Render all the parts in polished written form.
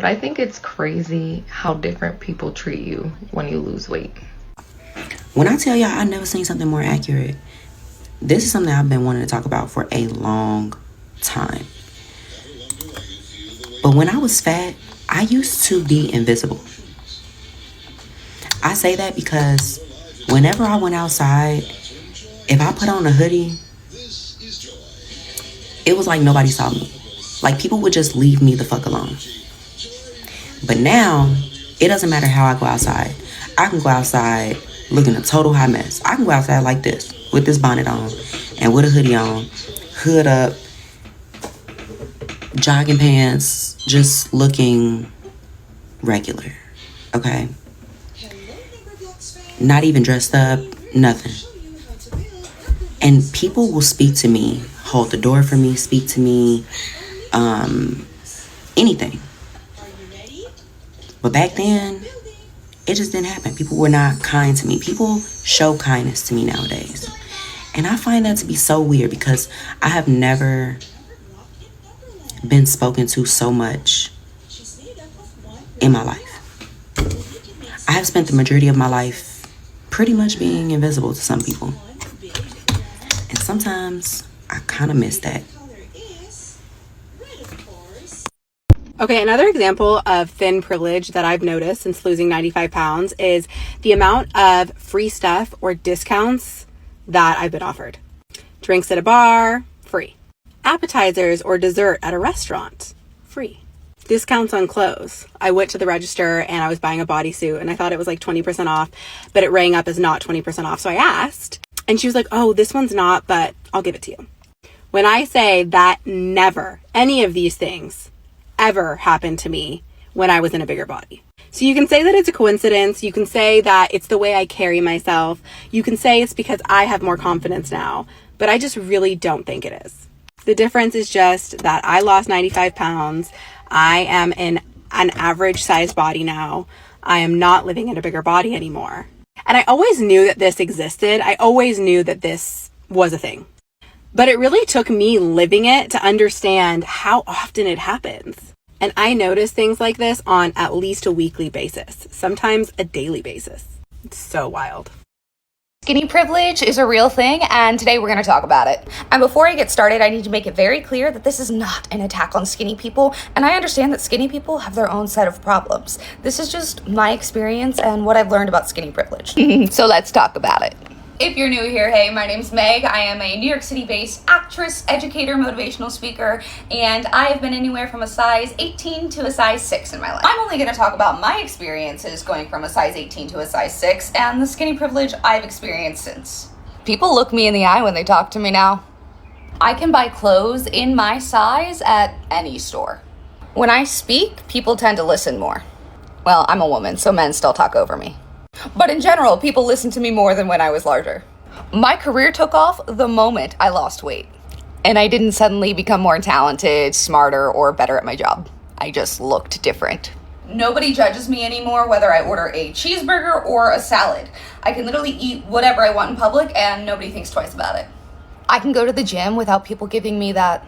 But I think it's crazy how different people treat you when you lose weight. When I tell y'all I've never seen something more accurate, this is something I've been wanting to talk about for a long time. But when I was fat, I used to be invisible. I say that because whenever I went outside, if I put on a hoodie, it was like nobody saw me. Like, people would just leave me the fuck alone. But now, it doesn't matter how I go outside. I can go outside looking a total hot mess. I can go outside like this, with this bonnet on, and with a hoodie on, hood up, jogging pants, just looking regular, okay? Not even dressed up, nothing. And people will speak to me, hold the door for me, speak to me, anything. But back then, it just didn't happen. People were not kind to me. People show kindness to me nowadays. And I find that to be so weird because I have never been spoken to so much in my life. I have spent the majority of my life pretty much being invisible to some people. And sometimes I kind of miss that. Okay, another example of thin privilege that I've noticed since losing 95 pounds is the amount of free stuff or discounts that I've been offered. Drinks at a bar, free. Appetizers or dessert at a restaurant, free. Discounts on clothes. I went to the register and I was buying a bodysuit and I thought it was like 20% off, but it rang up as not 20% off. So I asked and she was like, oh, this one's not, but I'll give it to you. When I say that never, any of these things ever happened to me when I was in a bigger body. So you can say that it's a coincidence. You can say that it's the way I carry myself. You can say it's because I have more confidence now, but I just really don't think it is. The difference is just that I lost 95 pounds. I am in an average sized body now. I am not living in a bigger body anymore. And I always knew that this existed. I always knew that this was a thing. But it really took me living it to understand how often it happens. And I notice things like this on at least a weekly basis, sometimes a daily basis. It's so wild. Skinny privilege is a real thing, and today we're going to talk about it. And before I get started, I need to make it very clear that this is not an attack on skinny people, and I understand that skinny people have their own set of problems. This is just my experience and what I've learned about skinny privilege. So let's talk about it. If you're new here, hey, my name's Meg. I am a New York City-based actress, educator, motivational speaker, and I have been anywhere from a size 18 to a size 6 in my life. I'm only going to talk about my experiences going from a size 18 to a size 6 and the skinny privilege I've experienced since. People look me in the eye when they talk to me now. I can buy clothes in my size at any store. When I speak, people tend to listen more. Well, I'm a woman, so men still talk over me. But in general, people listen to me more than when I was larger. My career took off the moment I lost weight. And I didn't suddenly become more talented, smarter, or better at my job. I just looked different. Nobody judges me anymore whether I order a cheeseburger or a salad. I can literally eat whatever I want in public and nobody thinks twice about it. I can go to the gym without people giving me that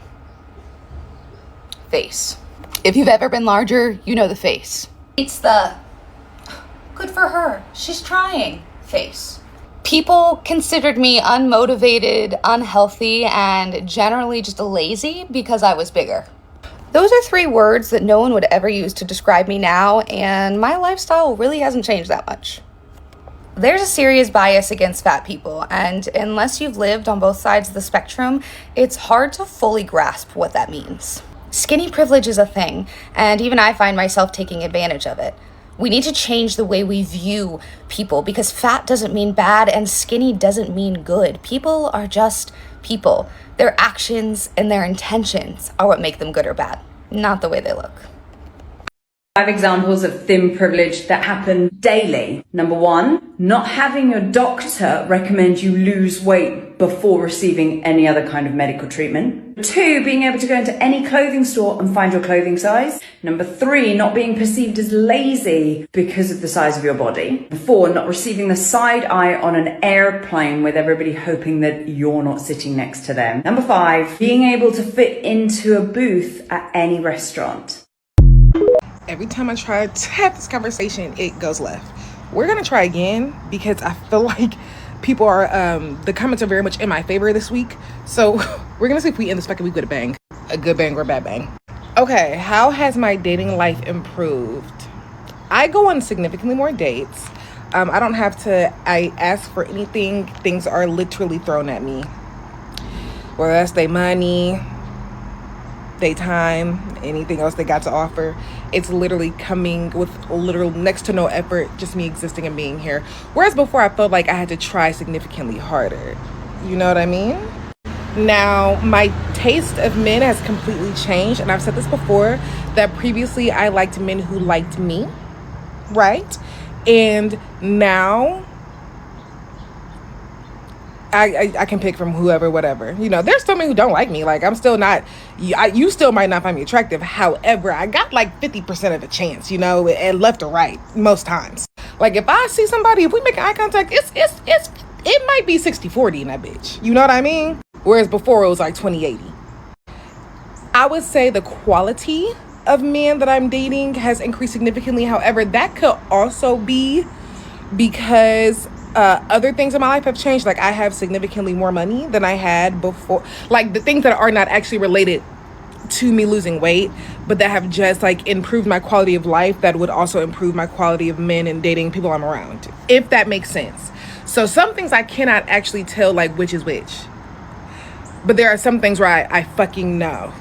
face. If you've ever been larger, you know the face. It's the good for her, she's trying face. People considered me unmotivated, unhealthy, and generally just lazy because I was bigger. Those are 3 words that no one would ever use to describe me now, and my lifestyle really hasn't changed that much. There's a serious bias against fat people, and unless you've lived on both sides of the spectrum, it's hard to fully grasp what that means. Skinny privilege is a thing, and even I find myself taking advantage of it. We need to change the way we view people because fat doesn't mean bad and skinny doesn't mean good. People are just people. Their actions and their intentions are what make them good or bad, not the way they look. 5 examples of thin privilege that happen daily. Number 1, not having your doctor recommend you lose weight before receiving any other kind of medical treatment. 2, being able to go into any clothing store and find your clothing size. Number 3, not being perceived as lazy because of the size of your body. Number 4, not receiving the side eye on an airplane with everybody hoping that you're not sitting next to them. Number 5, being able to fit into a booth at any restaurant. Every time I try to have this conversation, it goes left. We're gonna try again because I feel like people are the comments are very much in my favor this week. So we're gonna see if we end this fucking week with a bang. A good bang or a bad bang. Okay, how has my dating life improved? I go on significantly more dates. I don't have to ask for anything. Things are literally thrown at me. Whether that's their money, their time, anything else they got to offer. It's literally coming with literal next to no effort, just me existing and being here. Whereas before I felt like I had to try significantly harder. You know what I mean? Now, my taste of men has completely changed, and I've said this before, that previously I liked men who liked me, right? And now I can pick from whoever, whatever. You know, there's so many who don't like me. Like, I'm still not, you still might not find me attractive. However, I got like 50% of the chance, you know, and left or right most times. Like, if I see somebody, if we make eye contact, it might be 60-40 in that bitch. You know what I mean? Whereas before it was like 20-80. I would say the quality of men that I'm dating has increased significantly. However, that could also be because other things in my life have changed. Like, I have significantly more money than I had before. Like, the things that are not actually related to me losing weight, but that have just like improved my quality of life, that would also improve my quality of men and dating people I'm around, if that makes sense. So some things I cannot actually tell like which is which, but there are some things where I fucking know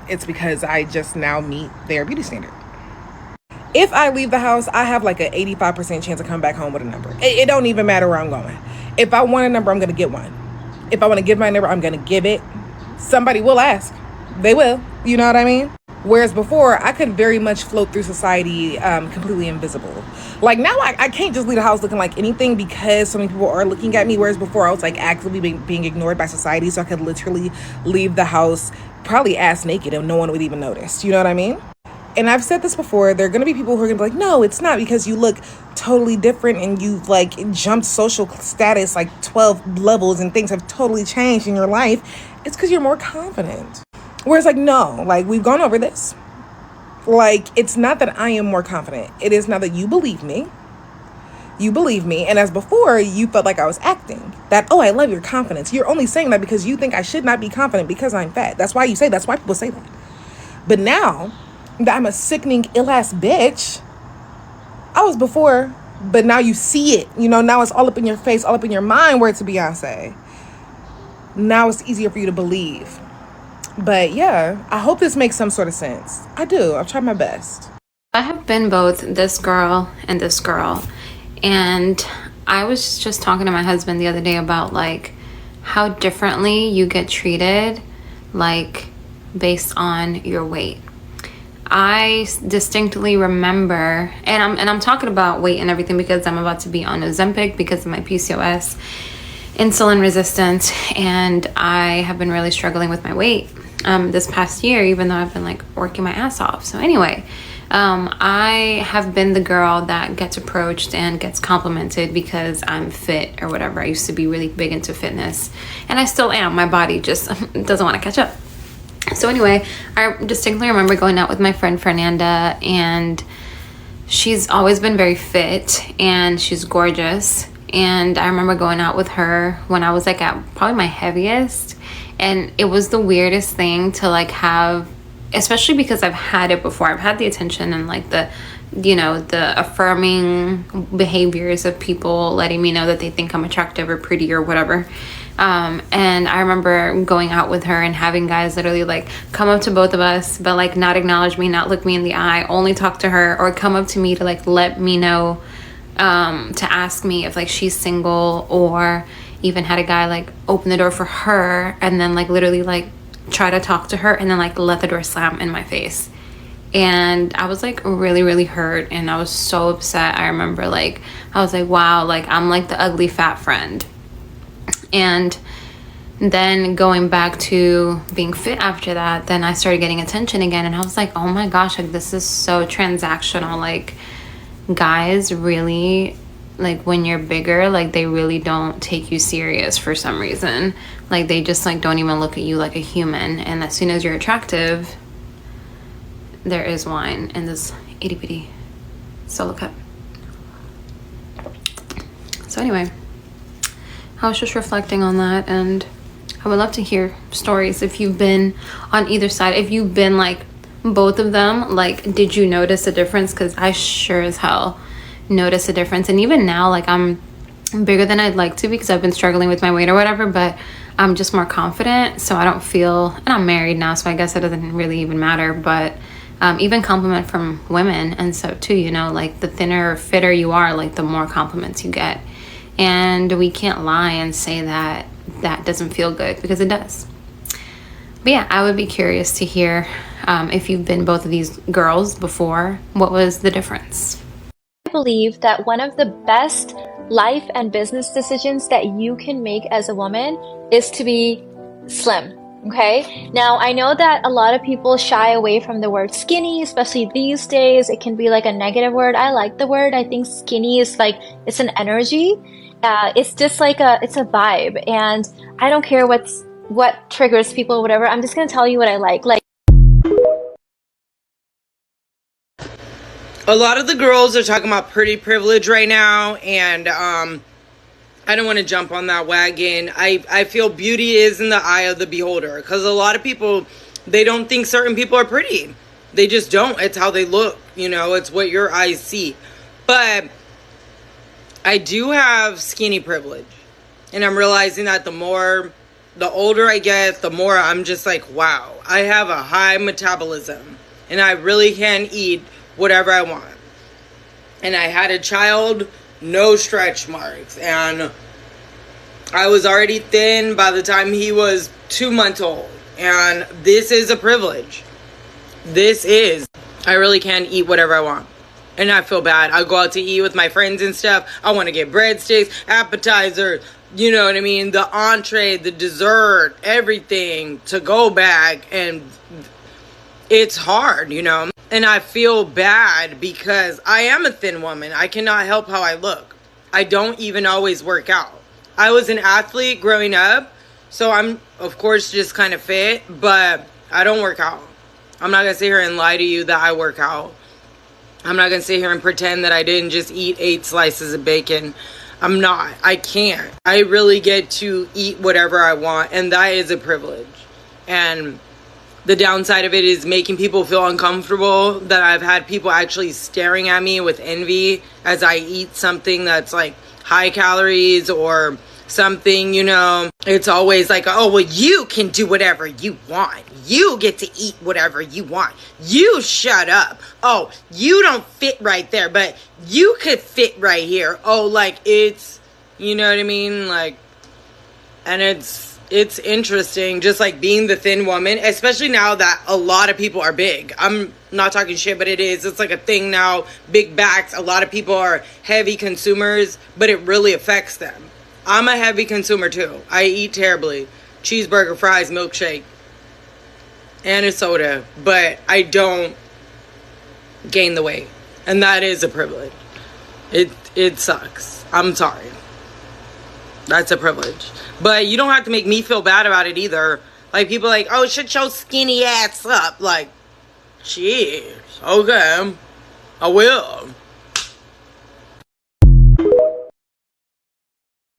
it's because I just now meet their beauty standard. If I leave the house, I have like an 85% chance of coming back home with a number. It don't even matter where I'm going. If I want a number, I'm going to get one. If I want to give my number, I'm going to give it. Somebody will ask. They will. You know what I mean? Whereas before, I could very much float through society completely invisible. Like, now I can't just leave the house looking like anything because so many people are looking at me. Whereas before, I was like actively being ignored by society. So I could literally leave the house probably ass naked and no one would even notice. You know what I mean? And I've said this before, there are going to be people who are going to be like, no, it's not, because you look totally different and you've like jumped social status like 12 levels and things have totally changed in your life. It's because you're more confident. Whereas like, no, like, we've gone over this. Like, it's not that I am more confident. It is now that you believe me. You believe me. And as before, you felt like I was acting. That, oh, I love your confidence. You're only saying that because you think I should not be confident because I'm fat. That's why you say, that's why people say that. But now that I'm a sickening, ill-ass bitch, I was before, but now you see it. You know, now it's all up in your face, all up in your mind, word to Beyonce. Now it's easier for you to believe. But yeah, I hope this makes some sort of sense. I do. I've tried my best. I have been both this girl and this girl. And I was just talking to my husband the other day about like how differently you get treated, like based on your weight. I distinctly remember, and I'm talking about weight and everything because I'm about to be on Ozempic because of my PCOS, insulin resistance, and I have been really struggling with my weight this past year, even though I've been like working my ass off. So anyway, I have been the girl that gets approached and gets complimented because I'm fit or whatever. I used to be really big into fitness, and I still am. My body just doesn't want to catch up. So anyway, I distinctly remember going out with my friend Fernanda, and she's always been very fit and she's gorgeous. And I remember going out with her when I was like at probably my heaviest, and it was the weirdest thing to like have, especially because I've had it before. I've had the attention and like the, you know, the affirming behaviors of people letting me know that they think I'm attractive or pretty or whatever. And I remember going out with her and having guys literally like come up to both of us, but like not acknowledge me, not look me in the eye, only talk to her, or come up to me to like let me know, to ask me if like she's single, or even had a guy like open the door for her and then like literally like try to talk to her and then like let the door slam in my face. And I was like really, really hurt, and I was so upset. I remember like, I was like, wow, like I'm like the ugly fat friend. And then going back to being fit after that, then I started getting attention again, and I was like, oh my gosh, like this is so transactional. Like guys really, like when you're bigger, like they really don't take you serious for some reason. Like they just like don't even look at you like a human. And as soon as you're attractive, there is wine in this itty bitty solo cup. So anyway, I was just reflecting on that, and I would love to hear stories if you've been on either side. If you've been like both of them, like, did you notice a difference? Because I sure as hell notice a difference. And even now, like, I'm bigger than I'd like to because I've been struggling with my weight or whatever, but I'm just more confident, so I don't feel, and I'm married now, so I guess it doesn't really even matter, but even compliment from women. And so too, you know, like the thinner or fitter you are, like the more compliments you get. And we can't lie and say that that doesn't feel good, because it does. But yeah, I would be curious to hear if you've been both of these girls before, what was the difference? I believe that one of the best life and business decisions that you can make as a woman is to be slim. Okay, now I know that a lot of people shy away from the word skinny, especially these days. It can be like a negative word. I like the word. I think skinny is like, it's an energy. It's just like it's a vibe, and I don't care what triggers people, whatever. I'm just gonna tell you what I like. Like, a lot of the girls are talking about pretty privilege right now, and I don't want to jump on that wagon. I feel beauty is in the eye of the beholder, because a lot of people, they don't think certain people are pretty. They just don't. It's how they look, you know, it's what your eyes see. But I do have skinny privilege, and I'm realizing that the older I get, the more I'm just like, wow, I have a high metabolism, and I really can eat whatever I want. And I had a child, no stretch marks, and I was already thin by the time he was 2 months old. And this is a privilege. I really can eat whatever I want, and I feel bad. I go out to eat with my friends and stuff. I want to get breadsticks, appetizers, you know what I mean, the entree, the dessert, everything, to go bag, and it's hard, you know. And I feel bad because I am a thin woman. I cannot help how I look. I don't even always work out. I was an athlete growing up, so I'm, of course, just kind of fit, but I don't work out. I'm not going to sit here and lie to you that I work out. I'm not going to sit here and pretend that I didn't just eat 8 slices of bacon. I'm not. I can't. I really get to eat whatever I want, and that is a privilege. And the downside of it is making people feel uncomfortable, that I've had people actually staring at me with envy as I eat something that's like high calories or something, you know. It's always like, oh, well, you can do whatever you want. You get to eat whatever you want. You shut up. Oh, you don't fit right there, but you could fit right here. Oh, like, it's, you know what I mean? Like, and it's interesting, just like being the thin woman, especially now that a lot of people are big. I'm not talking shit, but it is. It's like a thing now. Big backs. A lot of people are heavy consumers, but it really affects them. I'm a heavy consumer too. I eat terribly. Cheeseburger, fries, milkshake, and a soda, but I don't gain the weight. And that is a privilege. It sucks. I'm sorry. That's a privilege. But you don't have to make me feel bad about it either. Like, people are like, oh, shut your skinny ass up. Like, cheers. Okay. I will.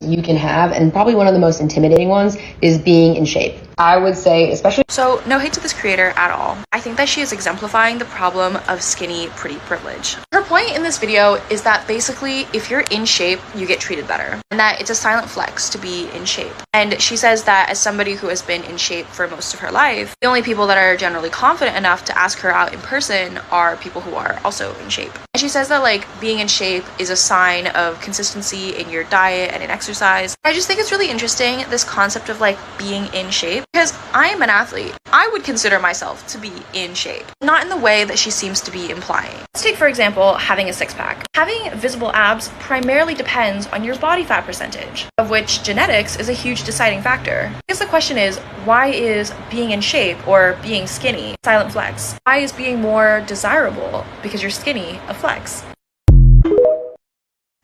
You can have, and probably one of the most intimidating ones is being in shape. I would say, especially. So, no hate to this creator at all. I think that she is exemplifying the problem of skinny pretty privilege. Her point in this video is that basically, if you're in shape, you get treated better, and that it's a silent flex to be in shape. And she says that as somebody who has been in shape for most of her life, the only people that are generally confident enough to ask her out in person are people who are also in shape. And she says that, like, being in shape is a sign of consistency in your diet and in exercise. I just think it's really interesting, this concept of, like, being in shape, because I am an athlete. I would consider myself to be in shape, not in the way that she seems to be implying. Let's take, for example, having a six-pack. Having visible abs primarily depends on your body fat percentage, of which genetics is a huge deciding factor. I guess the question is, why is being in shape or being skinny silent flex? Why is being more desirable because you're skinny a flex?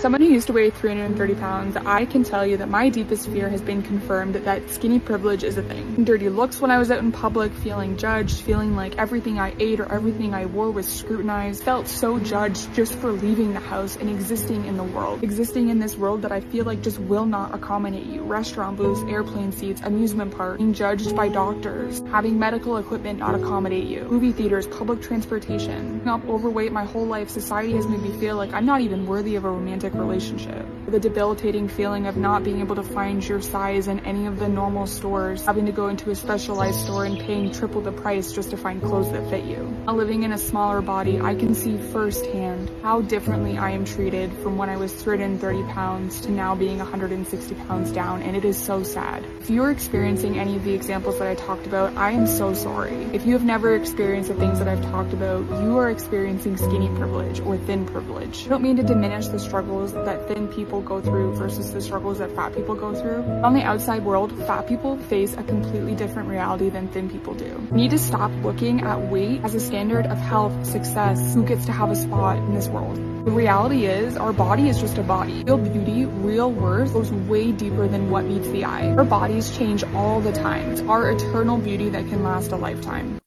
Someone who used to weigh 330 pounds, I can tell you that my deepest fear has been confirmed that skinny privilege is a thing. Dirty looks when I was out in public, feeling judged, feeling like everything I ate or everything I wore was scrutinized, felt so judged just for leaving the house and existing in the world. Existing in this world that I feel like just will not accommodate you. Restaurant booths, airplane seats, amusement park, being judged by doctors, having medical equipment not accommodate you, movie theaters, public transportation. Being up overweight my whole life, society has made me feel like I'm not even worthy of a romantic relationship. The debilitating feeling of not being able to find your size in any of the normal stores, having to go into a specialized store and paying triple the price just to find clothes that fit you. Now living in a smaller body, I can see firsthand how differently I am treated from when I was 330 pounds to now being 160 pounds down, and it is so sad. If you're experiencing any of the examples that I talked about, I am so sorry. If you have never experienced the things that I've talked about, you are experiencing skinny privilege or thin privilege. I don't mean to diminish the struggles that thin people go through versus the struggles that fat people go through. On the outside world, fat people face a completely different reality than thin people do. We need to stop looking at weight as a standard of health, success, who gets to have a spot in this world. The reality is, our body is just a body. Real beauty, real worth goes way deeper than what meets the eye. Our bodies change all the time. It's our eternal beauty that can last a lifetime.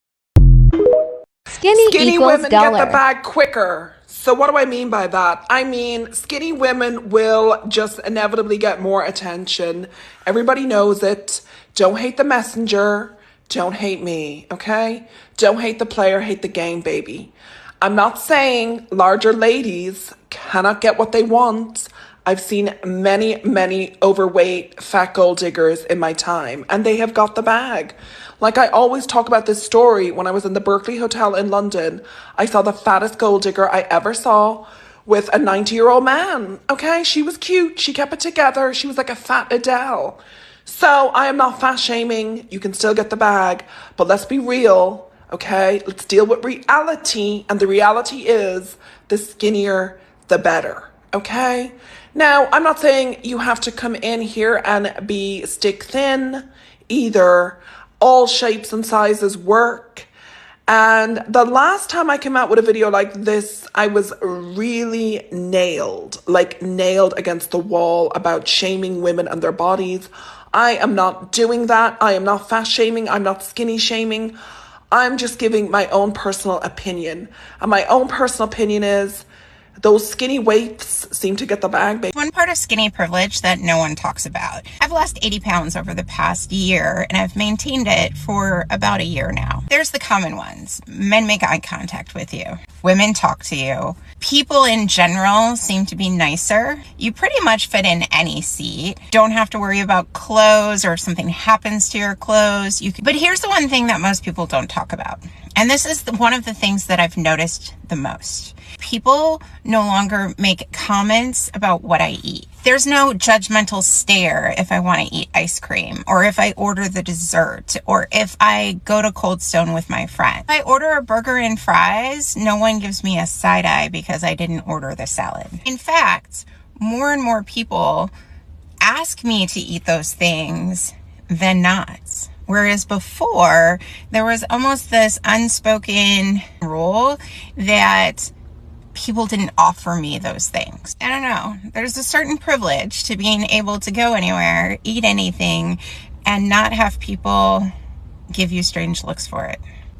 Skinny women get the bag quicker. So what do I mean by that? I mean, skinny women will just inevitably get more attention. Everybody knows it. Don't hate the messenger. Don't hate me, okay? Don't hate the player, hate the game, baby. I'm not saying larger ladies cannot get what they want. I've seen many overweight fat gold diggers in my time, and they have got the bag. Like I always talk about this story, when I was in the Berkeley Hotel in London, I saw the fattest gold digger I ever saw with a 90-year-old man. Okay, she was cute. She kept it together. She was like a fat Adele. So I am not fat shaming. You can still get the bag, but let's be real. Okay, let's deal with reality. And the reality is the skinnier, the better. Okay. Now, I'm not saying you have to come in here and be stick thin either. All shapes and sizes work. And the last time I came out with a video like this, I was really nailed against the wall about shaming women and their bodies. I am not doing that. I am not fat shaming. I'm not skinny shaming. I'm just giving my own personal opinion. And my own personal opinion is those skinny waifs seem to get the bag, baby. One part of skinny privilege that no one talks about. I've lost 80 pounds over the past year, and I've maintained it for about a year now. There's the common ones. Men make eye contact with you. Women talk to you. People in general seem to be nicer. You pretty much fit in any seat. Don't have to worry about clothes or if something happens to your clothes. But here's the one thing that most people don't talk about. And this is one of the things that I've noticed the most. People no longer make comments about what I eat. There's no judgmental stare if I want to eat ice cream, or if I order the dessert, or if I go to Cold Stone with my friend. If I order a burger and fries, no one gives me a side eye because I didn't order the salad. In fact, more and more people ask me to eat those things than not. Whereas before, there was almost this unspoken rule that people didn't offer me those things. I don't know. There's a certain privilege to being able to go anywhere, eat anything, and not have people give you strange looks for it.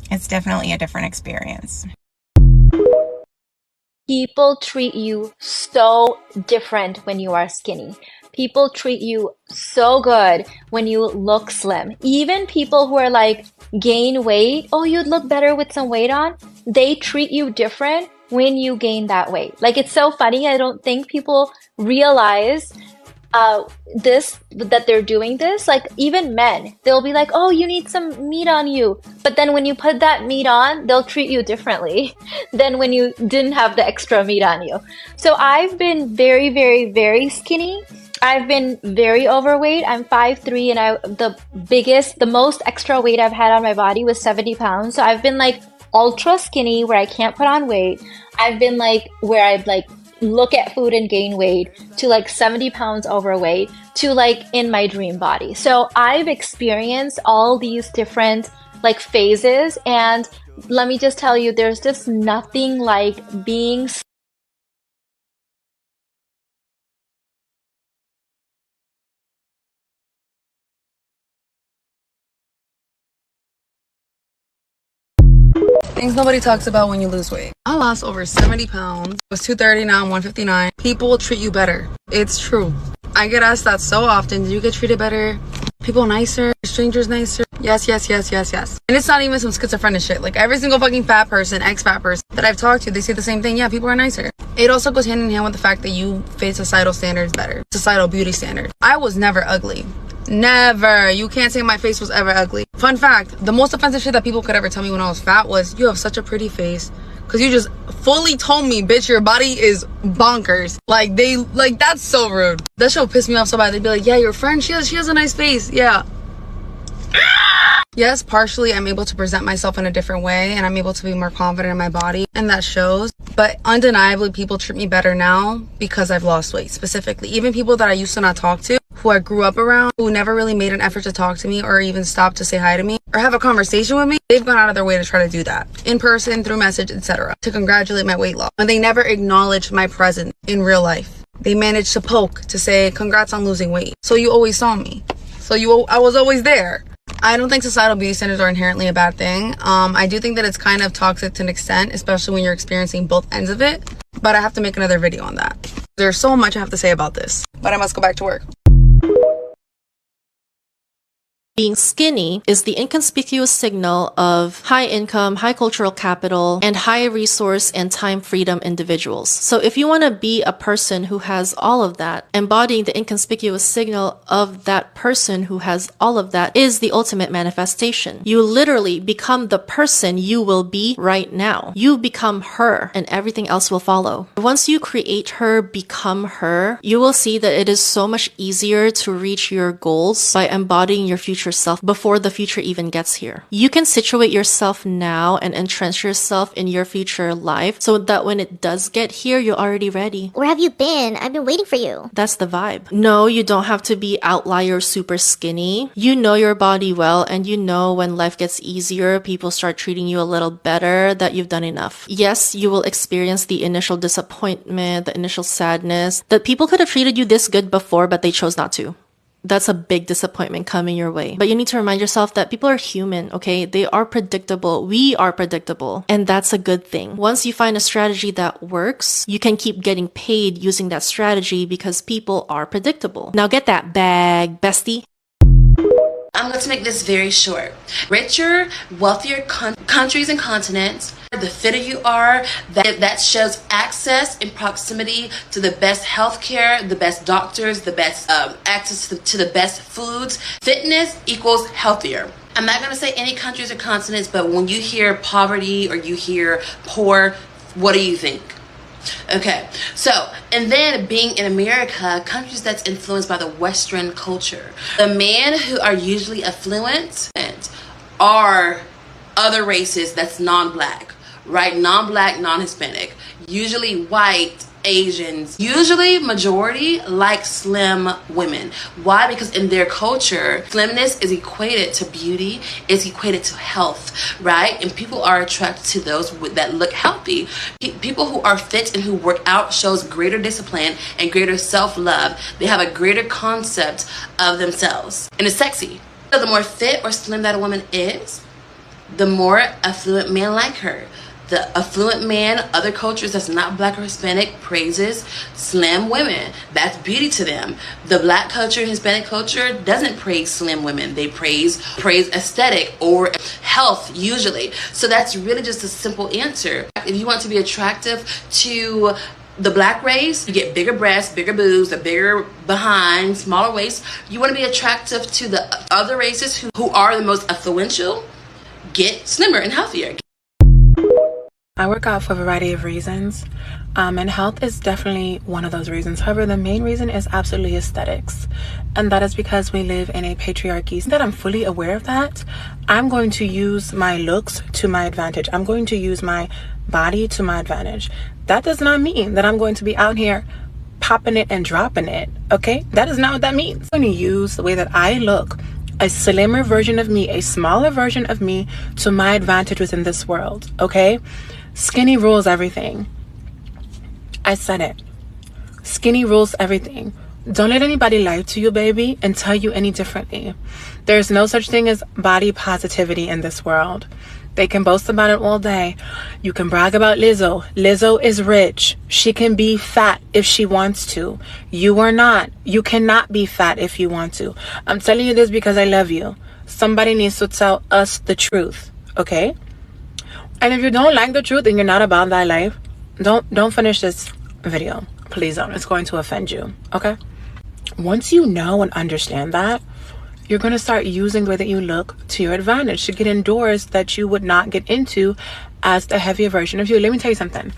It's definitely a different experience. People treat you so different when you are skinny. People treat you so good when you look slim. Even people who are like gain weight, oh, you'd look better with some weight on. They treat you different when you gain that weight. Like, it's so funny. I don't think people realize that they're doing this. Like, even men, they'll be like, oh, you need some meat on you. But then when you put that meat on, they'll treat you differently than when you didn't have the extra meat on you. So I've been very, very, very skinny. I've been very overweight. I'm 5'3", and the most extra weight I've had on my body was 70 pounds. So I've been like ultra skinny where I can't put on weight. I've been like where I'd like look at food and gain weight, to like 70 pounds overweight, to like in my dream body. So I've experienced all these different like phases, and let me just tell you, there's just nothing like being Things nobody talks about when you lose weight. I lost over 70 pounds. I was 230, now I'm 159. People will treat you better. It's true. I get asked that so often. Do you get treated better? People nicer? Strangers nicer? Yes. And it's not even some schizophrenic shit. Like every single fucking fat person, ex-fat person that I've talked to, they say the same thing. Yeah, people are nicer. It also goes hand in hand with the fact that you fit societal standards better. Societal beauty standards. I was never ugly. Never. You can't say my face was ever ugly. Fun fact, the most offensive shit that people could ever tell me when I was fat was, you have such a pretty face. Cause you just fully told me, bitch, your body is bonkers. Like that's so rude. That shit would piss me off so bad. They'd be like, yeah, your friend, she has a nice face. Yeah. Yes, partially I'm able to present myself in a different way and I'm able to be more confident in my body, and that shows. But undeniably, people treat me better now because I've lost weight. Specifically, even people that I used to not talk to, who I grew up around, who never really made an effort to talk to me or even stop to say hi to me or have a conversation with me, they've gone out of their way to try to do that in person, through message, etc., to congratulate my weight loss. And they never acknowledged my presence in real life. They managed to poke to say, congrats on losing weight. So you always saw me. I was always there. I don't think societal beauty standards are inherently a bad thing. I do think that it's kind of toxic to an extent, especially when you're experiencing both ends of it. But I have to make another video on that. There's so much I have to say about this, but I must go back to work. Being skinny is the inconspicuous signal of high income, high cultural capital, and high resource and time freedom individuals. So if you want to be a person who has all of that, embodying the inconspicuous signal of that person who has all of that is the ultimate manifestation. You literally become the person you will be right now. You become her and everything else will follow. Once you create her, become her, you will see that it is so much easier to reach your goals by embodying your future self before the future even gets here. You can situate yourself now and entrench yourself in your future life so that when it does get here, you're already ready. Where have you been? I've been waiting for you. That's the vibe. No, you don't have to be outlier super skinny. You know your body well, and you know when life gets easier, people start treating you a little better, that you've done enough. Yes, you will experience the initial disappointment, the initial sadness, that people could have treated you this good before, but they chose not to. That's a big disappointment coming your way. But you need to remind yourself that people are human, okay? They are predictable. We are predictable. And that's a good thing. Once you find a strategy that works, you can keep getting paid using that strategy because people are predictable. Now get that bag, bestie. I'm going to make this very short. Richer, wealthier countries and continents, the fitter you are, that shows access and proximity to the best healthcare, the best doctors, the best access to the best foods. Fitness equals healthier. I'm not going to say any countries or continents, but when you hear poverty or you hear poor, what do you think? Okay, so, and then being in America, countries that's influenced by the Western culture, the men who are usually affluent are other races that's non-black, right? Non-black, non-Hispanic, usually white, Asians, usually majority like slim women. Why? Because in their culture, slimness is equated to beauty, is equated to health, right? And people are attracted to those that look healthy. People who are fit and who work out shows greater discipline and greater self-love. They have a greater concept of themselves and it's sexy. So the more fit or slim that a woman is, the more affluent men like her. The affluent man, other cultures that's not black or Hispanic, praises slim women. That's beauty to them. The black culture, Hispanic culture doesn't praise slim women. They praise aesthetic or health usually. So that's really just a simple answer. If you want to be attractive to the black race, you get bigger breasts, bigger boobs, a bigger behind, smaller waist. You want to be attractive to the other races who are the most affluential, get slimmer and healthier. I work out for a variety of reasons, and health is definitely one of those reasons. However, the main reason is absolutely aesthetics, and that is because we live in a patriarchy. So that I'm fully aware of that, I'm going to use my looks to my advantage. I'm going to use my body to my advantage. That does not mean that I'm going to be out here popping it and dropping it, okay? That is not what that means. I'm going to use the way that I look, a slimmer version of me, a smaller version of me, to my advantage within this world, okay? Skinny rules everything. I said it. Skinny rules everything. Don't let anybody lie to you, baby, and tell you any differently. There's no such thing as body positivity in this world. They can boast about it all day. You can brag about Lizzo. Lizzo is rich. She can be fat if she wants to. You are not. You cannot be fat if you want to. I'm telling you this because I love you. Somebody needs to tell us the truth, okay? And if you don't like the truth and you're not about that life, don't finish this video. Please don't. It's going to offend you, okay? Once you know and understand that, you're going to start using the way that you look to your advantage to get in doors that you would not get into as the heavier version of you. Let me tell you something.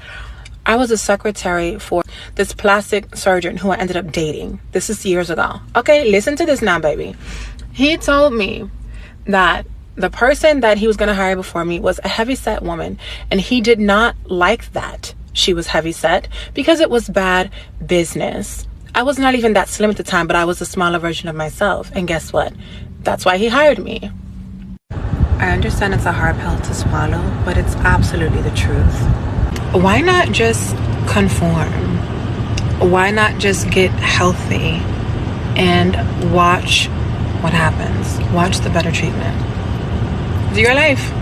I was a secretary for this plastic surgeon who I ended up dating. This is years ago. Okay, listen to this now, baby. He told me that the person that he was going to hire before me was a heavy-set woman, and he did not like that she was heavy-set because it was bad business. I was not even that slim at the time, but I was a smaller version of myself. And guess what? That's why he hired me. I understand it's a hard pill to swallow, but it's absolutely the truth. Why not just conform? Why not just get healthy and watch what happens? Watch the better treatment. It's your life.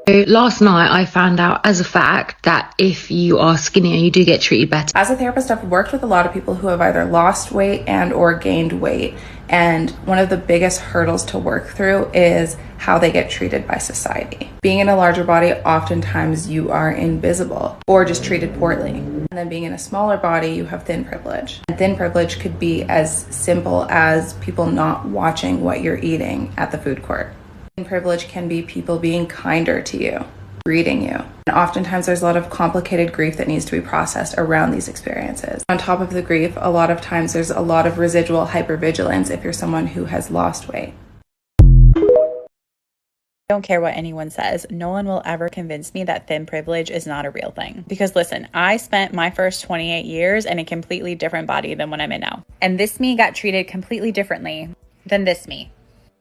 Last night I found out as a fact that if you are skinnier, you do get treated better. As a therapist, I've worked with a lot of people who have either lost weight and or gained weight. And one of the biggest hurdles to work through is how they get treated by society. Being in a larger body, oftentimes you are invisible or just treated poorly. And then being in a smaller body, you have thin privilege. And thin privilege could be as simple as people not watching what you're eating at the food court. Thin privilege can be people being kinder to you, greeting you. And oftentimes there's a lot of complicated grief that needs to be processed around these experiences. On top of the grief, a lot of times there's a lot of residual hypervigilance if you're someone who has lost weight. I don't care what anyone says. No one will ever convince me that thin privilege is not a real thing. Because listen, I spent my first 28 years in a completely different body than what I'm in now. And this me got treated completely differently than this me.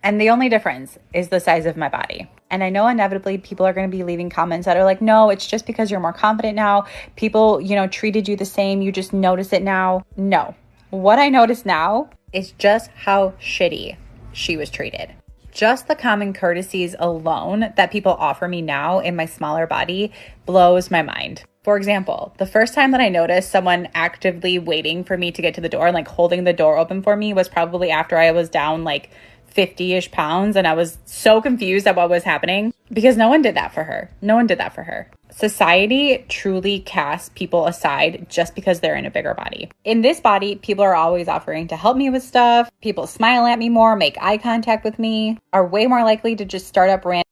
And the only difference is the size of my body. And I know inevitably people are going to be leaving comments that are like, no, it's just because you're more confident now. People, treated you the same. You just notice it now. No. What I notice now is just how shitty she was treated. Just the common courtesies alone that people offer me now in my smaller body blows my mind. For example, the first time that I noticed someone actively waiting for me to get to the door and like holding the door open for me was probably after I was down like 50-ish pounds, and I was so confused at what was happening because no one did that for her. No one did that for her. Society truly casts people aside just because they're in a bigger body. In this body, people are always offering to help me with stuff. People smile at me more, make eye contact with me, are way more likely to just start up random.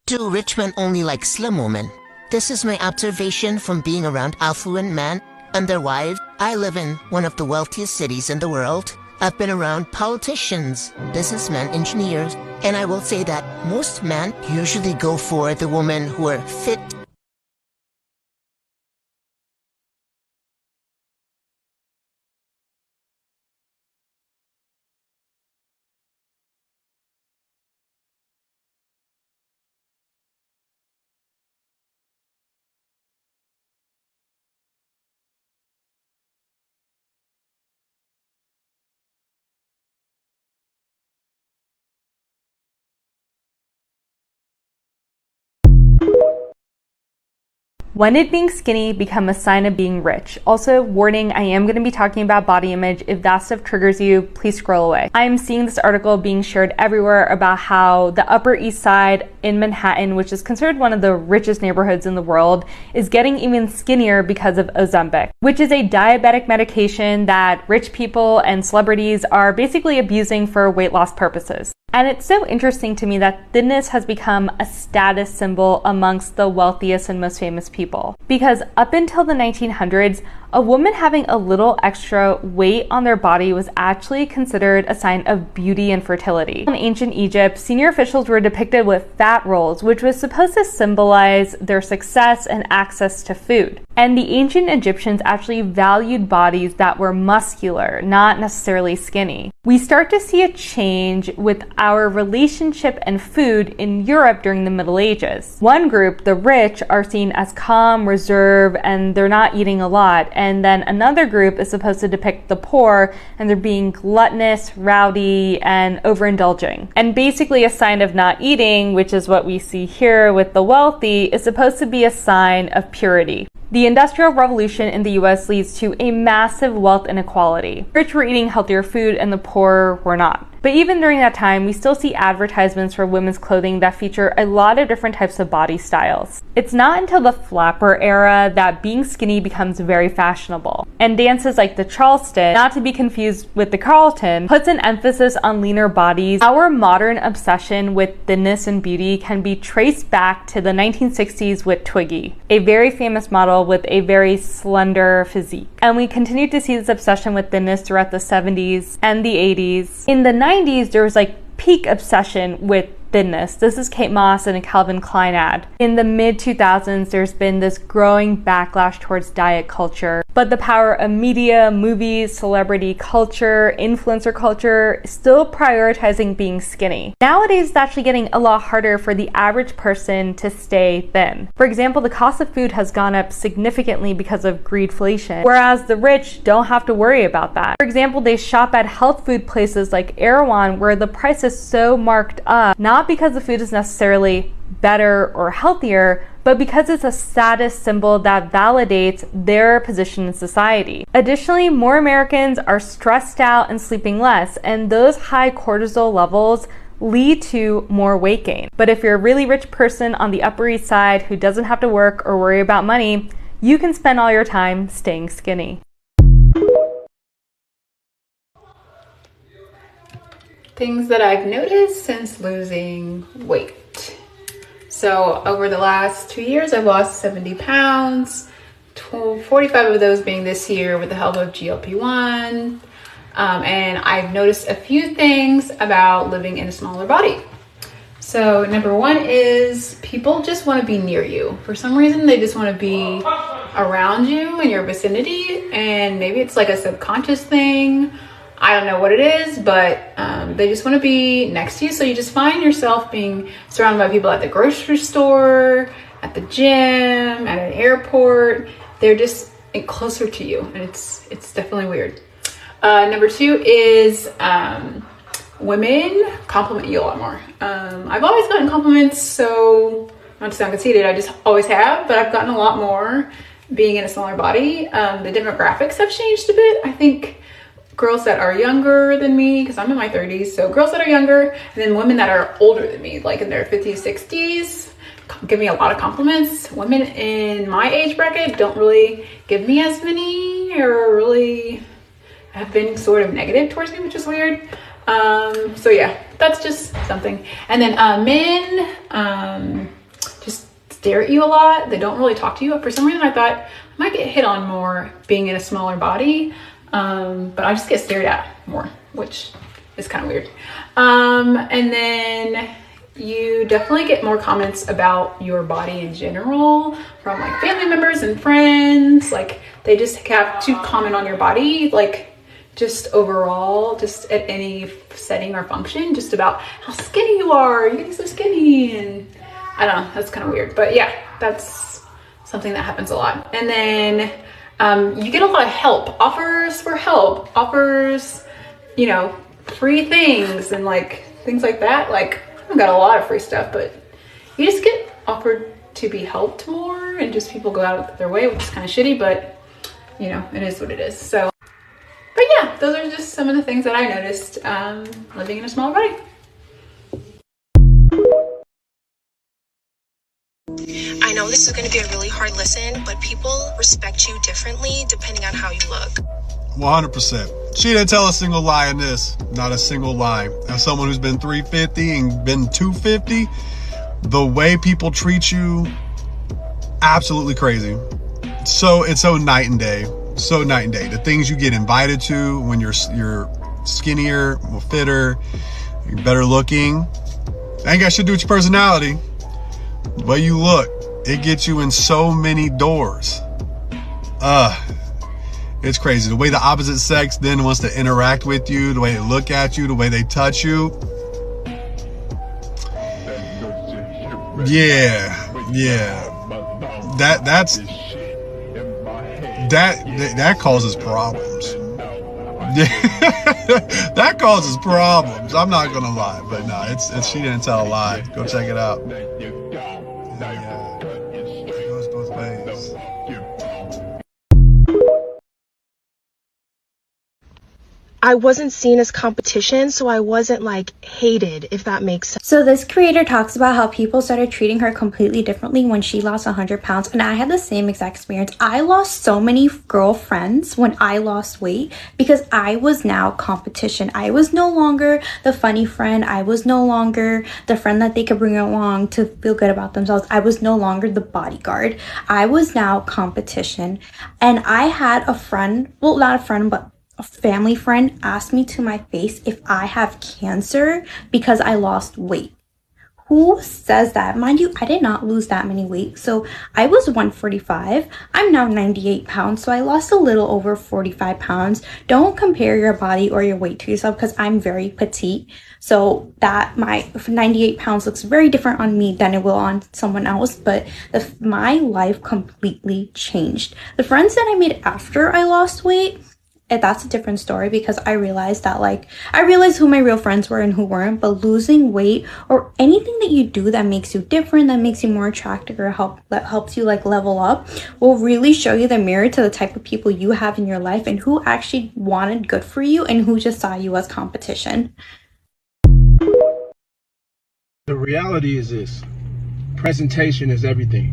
Do rich men only like slim women? This is my observation from being around affluent men and their wives. I live in one of the wealthiest cities in the world. I've been around politicians, businessmen, engineers, and I will say that most men usually go for the women who are fit. When did being skinny become a sign of being rich? Also, warning, I am going to be talking about body image. If that stuff triggers you, please scroll away. I am seeing this article being shared everywhere about how the Upper East Side in Manhattan, which is considered one of the richest neighborhoods in the world, is getting even skinnier because of Ozempic, which is a diabetic medication that rich people and celebrities are basically abusing for weight loss purposes. And it's so interesting to me that thinness has become a status symbol amongst the wealthiest and most famous people. Because up until the 1900s, a woman having a little extra weight on their body was actually considered a sign of beauty and fertility. In ancient Egypt, senior officials were depicted with fat rolls, which was supposed to symbolize their success and access to food. And the ancient Egyptians actually valued bodies that were muscular, not necessarily skinny. We start to see a change with our relationship and food in Europe during the Middle Ages. One group, the rich, are seen as calm, reserved, and they're not eating a lot. And then another group is supposed to depict the poor, and they're being gluttonous, rowdy, and overindulging. And basically a sign of not eating, which is what we see here with the wealthy, is supposed to be a sign of purity. The Industrial Revolution in the US leads to a massive wealth inequality. The rich were eating healthier food and the poor were not. But even during that time, we still see advertisements for women's clothing that feature a lot of different types of body styles. It's not until the flapper era that being skinny becomes very fashionable. And dances like the Charleston, not to be confused with the Carlton, puts an emphasis on leaner bodies. Our modern obsession with thinness and beauty can be traced back to the 1960s with Twiggy, a very famous model with a very slender physique. And we continue to see this obsession with thinness throughout the 70s and the 80s. In the 90s, there was like peak obsession with thinness. This is Kate Moss in a Calvin Klein ad. In the mid-2000s, there's been this growing backlash towards diet culture, but the power of media, movies, celebrity culture, influencer culture is still prioritizing being skinny. Nowadays, it's actually getting a lot harder for the average person to stay thin. For example, the cost of food has gone up significantly because of greedflation, whereas the rich don't have to worry about that. For example, they shop at health food places like Erewhon, where the price is so marked up, not because the food is necessarily better or healthier, but because it's a status symbol that validates their position in society. Additionally, more Americans are stressed out and sleeping less, and those high cortisol levels lead to more weight gain. But if you're a really rich person on the Upper East Side who doesn't have to work or worry about money, you can spend all your time staying skinny. Things that I've noticed since losing weight. So over the last 2 years, I've lost 70 pounds, 45 of those being this year with the help of GLP-1. And I've noticed a few things about living in a smaller body. So number one is people just want to be near you. For some reason, they just want to be around you in your vicinity. And maybe it's like a subconscious thing. I don't know what it is, but they just want to be next to you. So you just find yourself being surrounded by people at the grocery store, at the gym, at an airport. They're just closer to you, and it's definitely weird. Number two is women compliment you a lot more. I've always gotten compliments, so not to sound conceited, I just always have, but I've gotten a lot more being in a smaller body. The demographics have changed a bit. I think girls that are younger than me, because I'm in my 30s, so girls that are younger, and then women that are older than me, like in their 50s, 60s, give me a lot of compliments. Women in my age bracket don't really give me as many, or really have been sort of negative towards me, which is weird. So yeah, that's just something. And then men just stare at you a lot. They don't really talk to you. For some reason, I thought I might get hit on more being in a smaller body. But I just get stared at more, which is kind of weird. And then you definitely get more comments about your body in general from like family members and friends. Like they just have to comment on your body, like just overall, just at any setting or function, just about how skinny you are. You're getting so skinny, and I don't know, that's kind of weird. But yeah, that's something that happens a lot. And then you get a lot of help, offers for help, offers, you know, free things and like things like that. Like I've got a lot of free stuff, but you just get offered to be helped more, and just people go out of their way, which is kind of shitty, but you know, it is what it is. So, but yeah, those are just some of the things that I noticed living in a smaller body. I know this is going to be a really hard listen, but people respect you differently depending on how you look. 100%. She didn't tell a single lie in this. Not a single lie. As someone who's been 350 and been 250, the way people treat you, absolutely crazy. So it's so night and day. So night and day. The things you get invited to when you're skinnier, more fitter, you're better looking. Ain't got shit to do with your personality. The way you look, it gets you in so many doors. It's crazy. The way the opposite sex then wants to interact with you, the way they look at you, the way they touch you. Yeah. That causes problems. That causes problems. I'm not gonna lie, but no, it's She Didn't Tell a Lie. Go check it out. Yeah. It goes both ways. I wasn't seen as competition, so I wasn't like hated, if that makes sense. So this creator talks about how people started treating her completely differently when she lost 100 pounds, and I had the same exact experience. I lost so many girlfriends when I lost weight because I was now competition. I was no longer the funny friend. I was no longer the friend that they could bring along to feel good about themselves. I was no longer the bodyguard. I was now competition. And I had a friend, well, not a friend, but a family friend asked me to my face if I have cancer because I lost weight. Who says that? Mind you, I did not lose that many weight. So I was 145. I'm now 98 pounds. So I lost a little over 45 pounds. Don't compare your body or your weight to yourself because I'm very petite. So that my 98 pounds looks very different on me than it will on someone else. But my life completely changed. The friends that I made after I lost weight, that's a different story because I realized that I realized who my real friends were and who weren't. But losing weight or anything that you do that makes you different, that makes you more attractive or that helps you level up will really show you the mirror to the type of people you have in your life and who actually wanted good for you and who just saw you as competition. The reality is this: presentation is everything.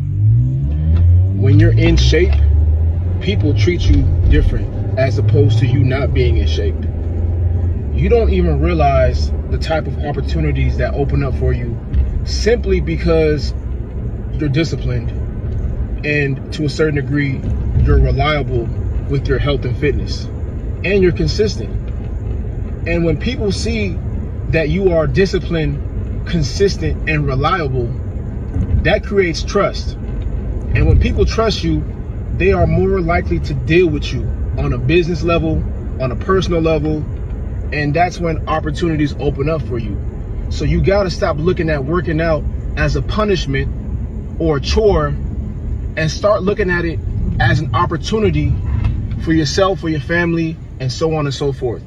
When you're in shape, people treat you different as opposed to you not being in shape. You don't even realize the type of opportunities that open up for you simply because you're disciplined and to a certain degree you're reliable with your health and fitness and you're consistent. And when people see that you are disciplined, consistent, and reliable, that creates trust. And when people trust you, they are more likely to deal with you on a business level, on a personal level, and that's when opportunities open up for you. So you got to stop looking at working out as a punishment or a chore and start looking at it as an opportunity for yourself, for your family, and so on and so forth.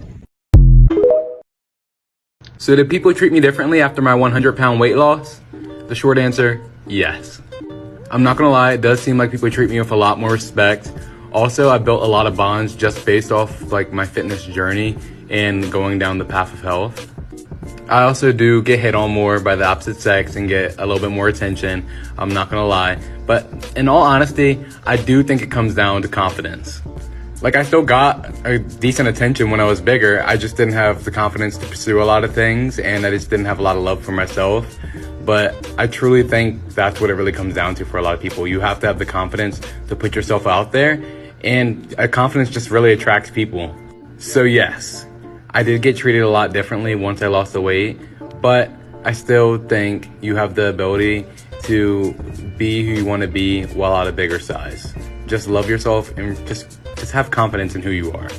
So did people treat me differently after my 100-pound weight loss? The short answer, yes. I'm not gonna lie, it does seem like people treat me with a lot more respect. Also, I built a lot of bonds just based off my fitness journey and going down the path of health. I also do get hit on more by the opposite sex and get a little bit more attention, I'm not gonna lie. But in all honesty, I do think it comes down to confidence. I still got a decent attention when I was bigger, I just didn't have the confidence to pursue a lot of things and I just didn't have a lot of love for myself. But I truly think that's what it really comes down to for a lot of people. You have to have the confidence to put yourself out there, and confidence just really attracts people. So yes, I did get treated a lot differently once I lost the weight, but I still think you have the ability to be who you want to be while at a bigger size. Just love yourself and just have confidence in who you are.